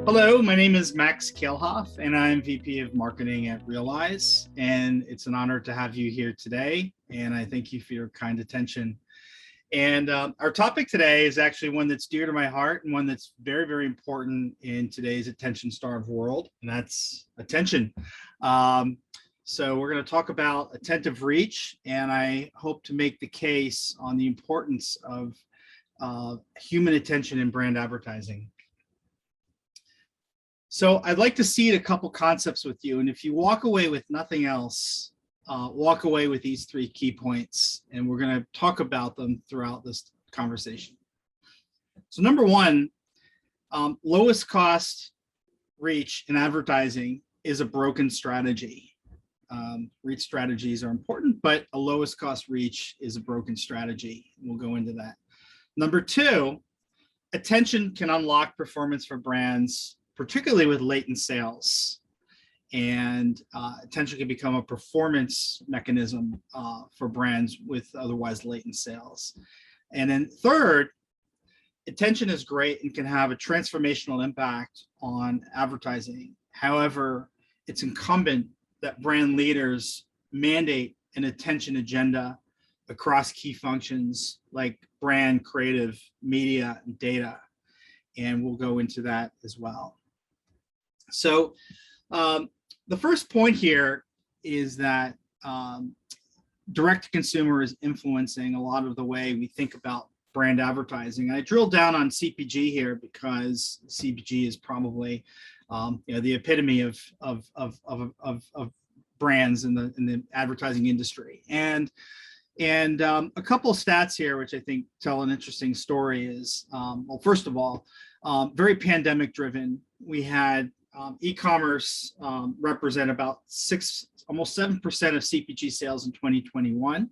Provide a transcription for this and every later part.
Hello, my name is Max Kaelhoff, and I'm VP of Marketing at Realize. And it's an honor to have you here today. And I thank you for your kind attention. And our topic today is actually one that's dear to my heart and one that's very, very important in today's attention-starved world, and that's attention. So we're going to talk about attentive reach, and I hope to make the case on the importance of human attention in brand advertising. So I'd like to seed a couple concepts with you, and if you walk away with nothing else, walk away with these three key points, and we're going to talk about them throughout this conversation. So number one, lowest cost reach in advertising is a broken strategy. Reach strategies are important, but a lowest cost reach is a broken strategy. We'll go into that. Number two, attention can unlock performance for brands, particularly with latent sales. And attention can become a performance mechanism for brands with otherwise latent sales. And then third, attention is great and can have a transformational impact on advertising. However, it's incumbent that brand leaders mandate an attention agenda across key functions like brand, creative, media, and data. And we'll go into that as well. So the first point here is that direct-to-consumer is influencing a lot of the way we think about brand advertising. I drilled down on CPG here because CPG is probably the epitome of brands in the advertising industry. And a couple of stats here, which I think tell an interesting story, is well, first of all, very pandemic driven. We had e-commerce represent about almost 7% of CPG sales in 2021.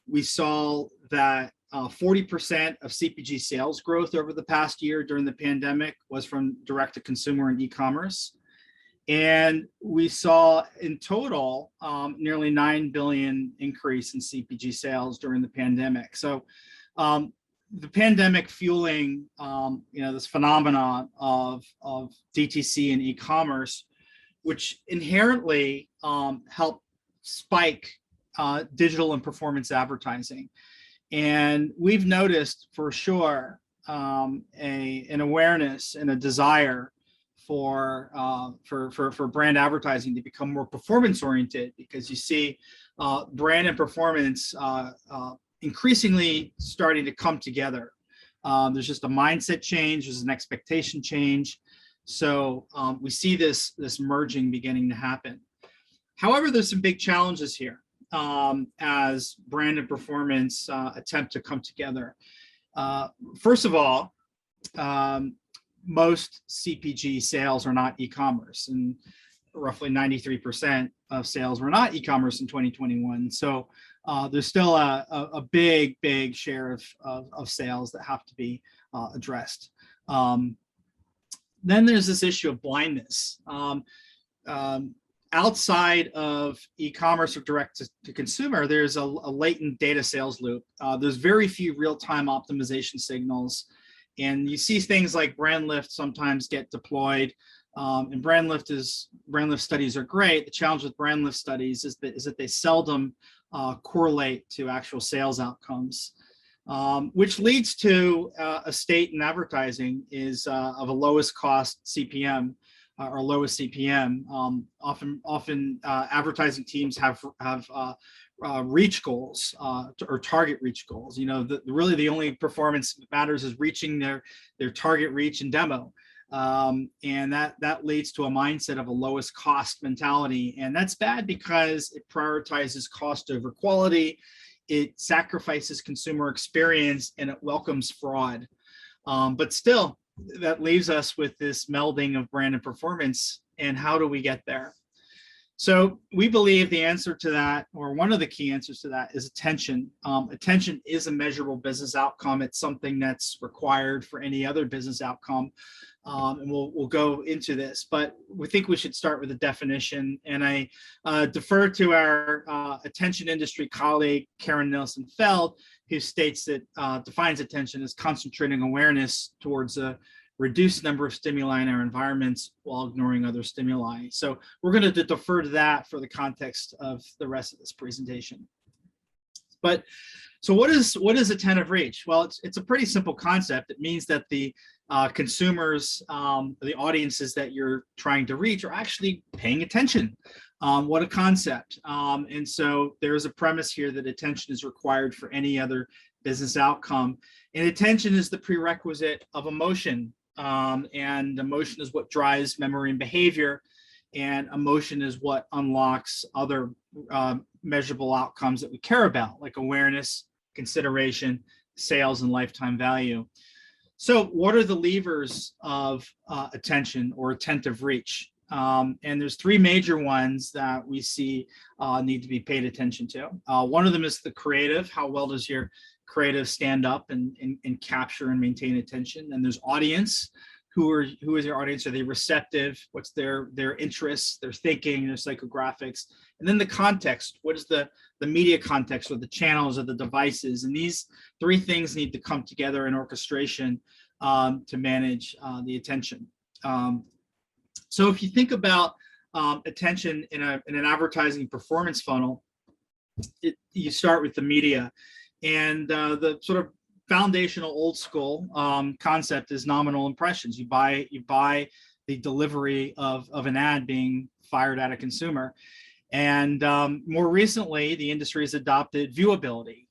We saw that 40% of CPG sales growth over the past year during the pandemic was from direct to consumer and e-commerce. And we saw in total nearly 9 billion increase in CPG sales during the pandemic. So the pandemic fueling, this phenomenon of DTC and e-commerce, which inherently help spike digital and performance advertising. And we've noticed for sure an awareness and a desire for brand advertising to become more performance oriented, because you see brand and performance increasingly starting to come together. There's just a mindset change, there's an expectation change. So we see this merging beginning to happen. However, there's some big challenges here as brand and performance attempt to come together. First of all, most CPG sales are not e-commerce, and roughly 93% of sales were not e-commerce in 2021. So there's still a big share of sales that have to be addressed. Then there's this issue of blindness. Outside of e-commerce or direct to consumer, there's a latent data sales loop. There's very few real-time optimization signals. And you see things like brand lift sometimes get deployed. And brand lift studies are great. The challenge with brand lift studies is that they seldom correlate to actual sales outcomes, which leads to a state in advertising is of a lowest cost CPM or lowest CPM. Often advertising teams have reach goals or target reach goals. Really the only performance that matters is reaching their target reach and demo. And that leads to a mindset of a lowest cost mentality. And that's bad because it prioritizes cost over quality, it sacrifices consumer experience, and it welcomes fraud. But still, that leaves us with this melding of brand and performance. And how do we get there? So we believe the answer to that, or one of the key answers to that, is attention. Attention is a measurable business outcome. It's something that's required for any other business outcome. And we'll go into this, but we think we should start with a definition. And I defer to our attention industry colleague, Karen Nelson-Feld, who states that defines attention as concentrating awareness towards a reduced number of stimuli in our environments while ignoring other stimuli. So we're going to defer to that for the context of the rest of this presentation. But so what is attentive reach? Well, it's a pretty simple concept. It means that the consumers, the audiences that you're trying to reach are actually paying attention. What a concept. And so there's a premise here that attention is required for any other business outcome. And attention is the prerequisite of emotion. And emotion is what drives memory and behavior. And emotion is what unlocks other measurable outcomes that we care about, like awareness, consideration, sales, and lifetime value. So what are the levers of attention or attentive reach? And there's three major ones that we see need to be paid attention to. One of them is the creative. How well does your creative stand up and capture and maintain attention? And there's audience. Who is your audience? Are they receptive? What's their interests, their thinking, their psychographics? And then the context. What is the media context, or the channels, or the devices? And these three things need to come together in orchestration to manage the attention. So if you think about attention in an advertising performance funnel, you start with the media, and the sort of foundational old school concept is nominal impressions. You buy the delivery of an ad being fired at a consumer. And more recently, the industry has adopted viewability.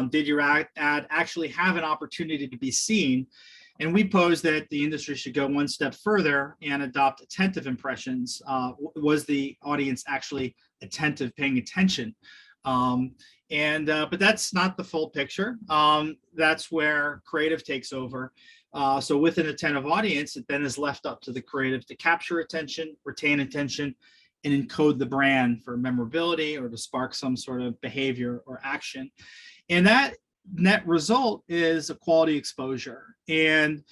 Did your ad actually have an opportunity to be seen? And we pose that the industry should go one step further and adopt attentive impressions. Was the audience actually attentive, paying attention? But that's not the full picture. That's where creative takes over. So with an attentive audience, it then is left up to the creative to capture attention, retain attention, and encode the brand for memorability or to spark some sort of behavior or action. And that net result is a quality exposure. And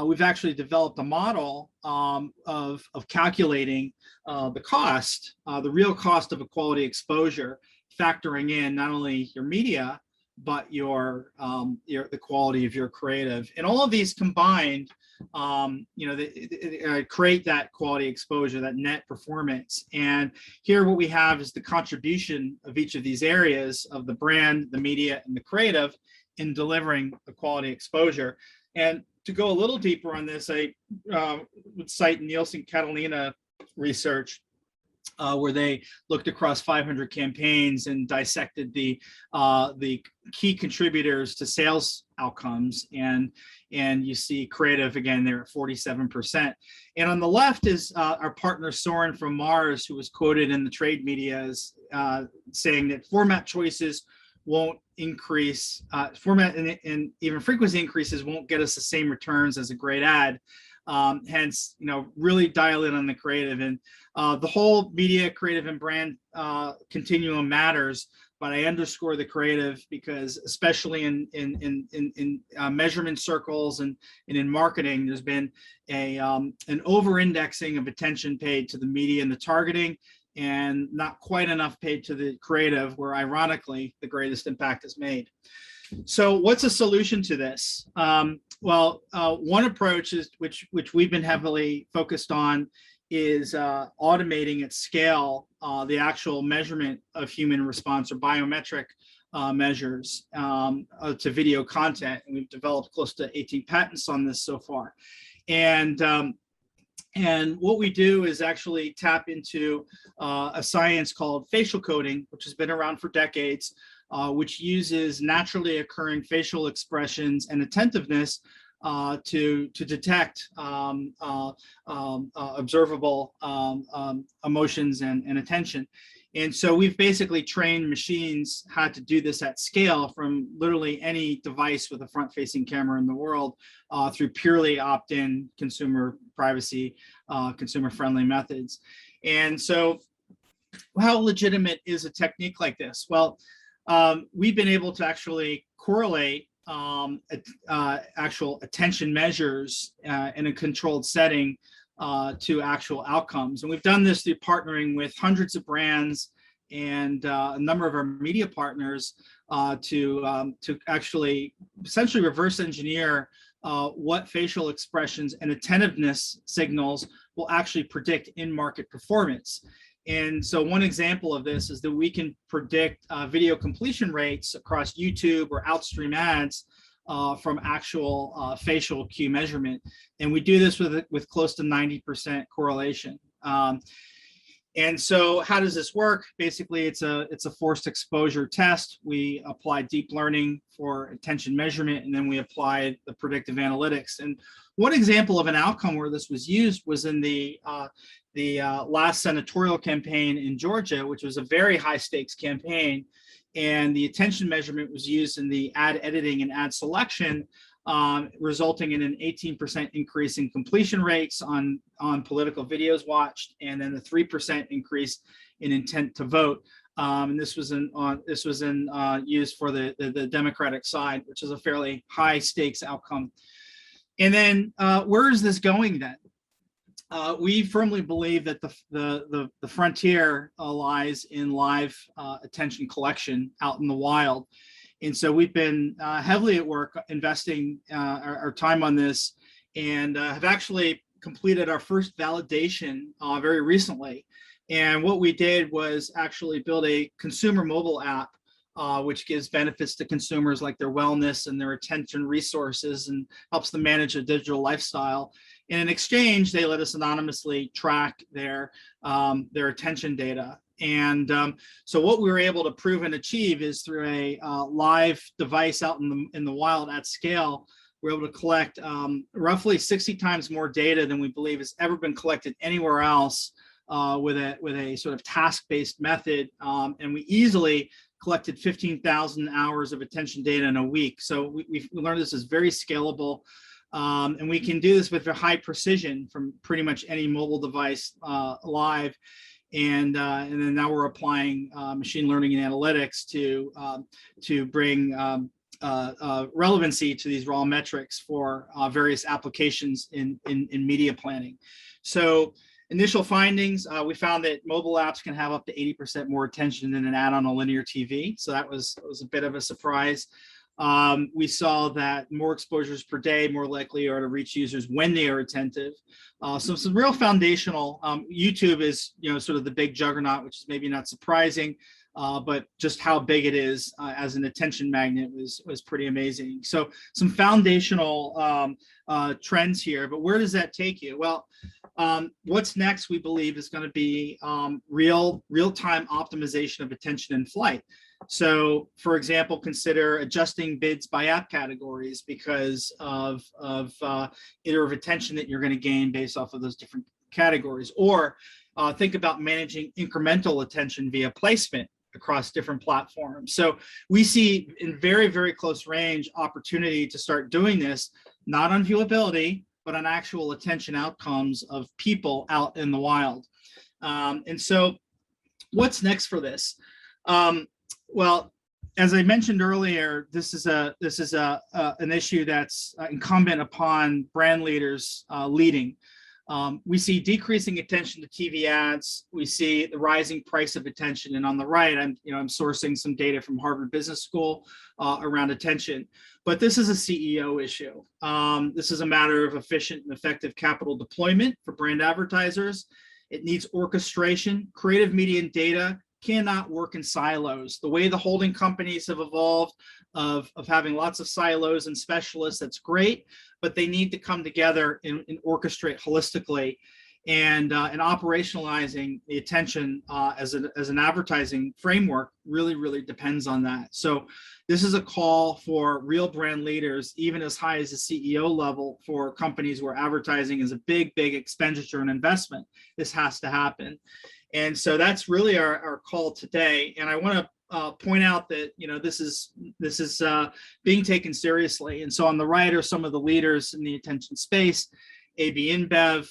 we've actually developed a model of calculating the cost, the real cost of a quality exposure, factoring in not only your media, but the quality of your creative. And all of these combined, create that quality exposure, that net performance. And here what we have is the contribution of each of these areas of the brand, the media, and the creative in delivering the quality exposure. And to go a little deeper on this, I would cite Nielsen Catalina research, where they looked across 500 campaigns and dissected the key contributors to sales outcomes. And you see creative, again, there at 47%. And on the left is our partner Soren from Mars, who was quoted in the trade media as saying that format choices won't increase, format and even frequency increases won't get us the same returns as a great ad. Hence, really dial in on the creative. And the whole media, creative, and brand continuum matters, but I underscore the creative because, especially in measurement circles and in marketing, there's been an over-indexing of attention paid to the media and the targeting, and not quite enough paid to the creative, where ironically the greatest impact is made. So what's a solution to this? One approach is which we've been heavily focused on is automating at scale the actual measurement of human response or biometric measures to video content. And we've developed close to 18 patents on this so far. And what we do is actually tap into a science called facial coding, which has been around for decades, which uses naturally occurring facial expressions and attentiveness to detect observable emotions and attention. And so we've basically trained machines how to do this at scale from literally any device with a front-facing camera in the world through purely opt-in consumer privacy, consumer-friendly methods. And so how legitimate is a technique like this? Well, we've been able to actually correlate actual attention measures in a controlled setting to actual outcomes. And we've done this through partnering with hundreds of brands and a number of our media partners to actually essentially reverse engineer what facial expressions and attentiveness signals will actually predict in-market performance. And so one example of this is that we can predict video completion rates across YouTube or outstream ads from actual facial cue measurement. And we do this with close to 90% correlation. And so how does this work? Basically, it's a forced exposure test. We apply deep learning for attention measurement, and then we apply the predictive analytics. And one example of an outcome where this was used was in the last senatorial campaign in Georgia, which was a very high stakes campaign. And the attention measurement was used in the ad editing and ad selection, resulting in an 18% increase in completion rates on political videos watched, and then a 3% increase in intent to vote. And this was used for the Democratic side, which is a fairly high stakes outcome. And then where is this going then? We firmly believe that the frontier lies in live attention collection out in the wild. And so we've been heavily at work investing our time on this, and have actually completed our first validation very recently. And what we did was actually build a consumer mobile app, which gives benefits to consumers like their wellness and their attention resources, and helps them manage a digital lifestyle. And in exchange, they let us anonymously track their attention data. And so what we were able to prove and achieve is through a live device out in the wild at scale, we're able to collect roughly 60 times more data than we believe has ever been collected anywhere else with a sort of task-based method. And we easily collected 15,000 hours of attention data in a week. So we learned this is very scalable. And we can do this with a high precision from pretty much any mobile device live. And then now we're applying machine learning and analytics to bring relevancy to these raw metrics for various applications in media planning. So initial findings, we found that mobile apps can have up to 80% more attention than an ad on a linear TV. So that was a bit of a surprise. We saw that more exposures per day more likely are to reach users when they are attentive. So some real foundational. YouTube is sort of the big juggernaut, which is maybe not surprising, but just how big it is as an attention magnet was pretty amazing. So some foundational trends here, but where does that take you? Well, what's next, we believe, is going to be real-time optimization of attention in flight. So, for example, consider adjusting bids by app categories because of iterative attention that you're going to gain based off of those different categories. Or think about managing incremental attention via placement across different platforms. So we see in very, very close range opportunity to start doing this, not on viewability, but on actual attention outcomes of people out in the wild. And so what's next for this? Well, as I mentioned earlier, this is an issue that's incumbent upon brand leaders leading. We see decreasing attention to TV ads. We see the rising price of attention, and on the right, I'm sourcing some data from Harvard Business School around attention. But this is a CEO issue. This is a matter of efficient and effective capital deployment for brand advertisers. It needs orchestration. Creative media and data cannot work in silos. The way the holding companies have evolved of having lots of silos and specialists, that's great, but they need to come together and orchestrate holistically. And operationalizing the attention as an advertising framework really depends on that. So this is a call for real brand leaders, even as high as the CEO level, for companies where advertising is a big expenditure and investment. This has to happen. And so that's really our call today. And I want to point out that this is being taken seriously. And so on the right are some of the leaders in the attention space: AB InBev,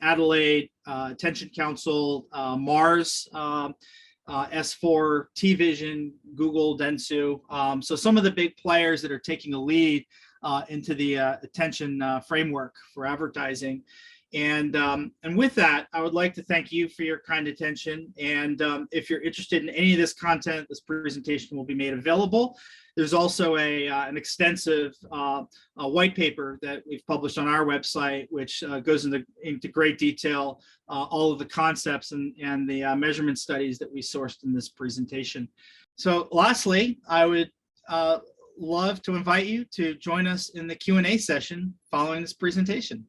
Adelaide, Attention Council, Mars, S4, TVision, Google, Dentsu. So some of the big players that are taking a lead into the attention framework for advertising. And with that, I would like to thank you for your kind attention. And if you're interested in any of this content, this presentation will be made available. There's also an extensive white paper that we've published on our website, which goes into great detail all of the concepts and the measurement studies that we sourced in this presentation. So lastly, I would love to invite you to join us in the Q&A session following this presentation.